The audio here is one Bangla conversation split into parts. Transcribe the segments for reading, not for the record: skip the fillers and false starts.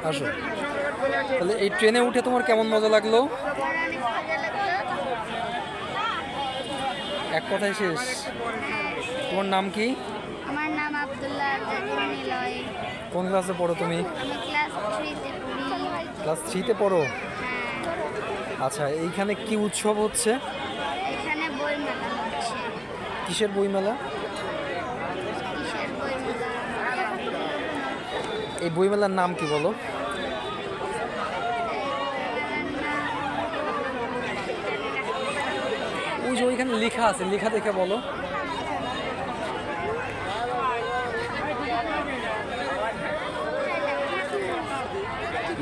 আসো। তাহলে এই ট্রেনে উঠে তোমার কেমন মজা লাগলো? এক কথায় শেষ। তোমার নাম কি? আমার নাম আব্দুল্লাহ জাকির নিলয়। কোন ক্লাসে পড়ো তুমি? আমি ক্লাস 3-তে পড়ি। ক্লাস 3-তে পড়ো? হ্যাঁ, আচ্ছা, এইখানে কি উৎসব হচ্ছে? এখানে বই মেলা হচ্ছে। কিসের বই মেলা? কিসের বই মেলা? এই বই মেলার নাম কি বলো? ওই যে ওইখানে লেখা আছে, লেখা দেখে বলো।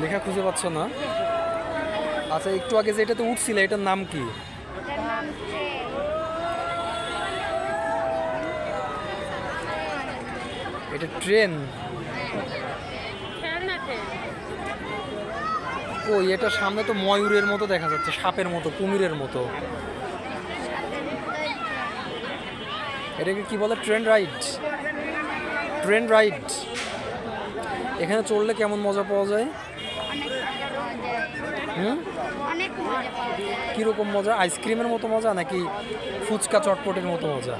লেখা খুঁজে পাচ্ছ না? আচ্ছা, একটু আগে যে এটাতে উঠছিলে এটার নাম কি? এটার নাম ট্রেন। এটা ট্রেন? ওই এটা সামনে তো ময়ূরের মতো দেখা যাচ্ছে, সাপের মতো, কুমিরের মতো। এটাকে কি বলে? Train ride? Train ride. এখানে চড়লে কেমন মজা পাওয়া যায়? অনেক মজা পাওয়া যায়। হুম, অনেক মজা পাওয়া যায়। কীরকম মজা? আইসক্রিমের মতো মজা নাকি ফুচকা চটপটের মতো মজা?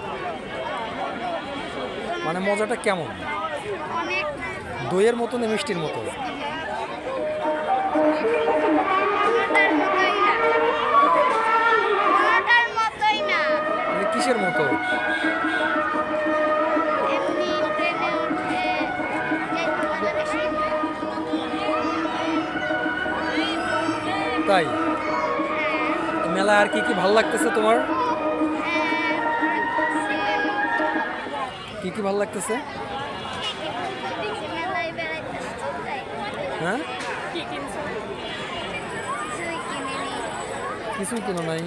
মানে মজাটা কেমন? অনেক দইয়ের মতো না মিষ্টির মতো? কোনোটার মতোই না। কোনোটার মতোই না। মানে কিসের মতো? এমনি ট্রেনে উঠে যে মজাটা সেই তাই? মেলায় আর কি কি ভালো লাগতেছে তোমার? কি কি ভালো লাগতেছে? মেলায় বেড়াইতেছে তাই হ্যাঁ, কিছুই কিনিনি। কিছুই কেন নাই?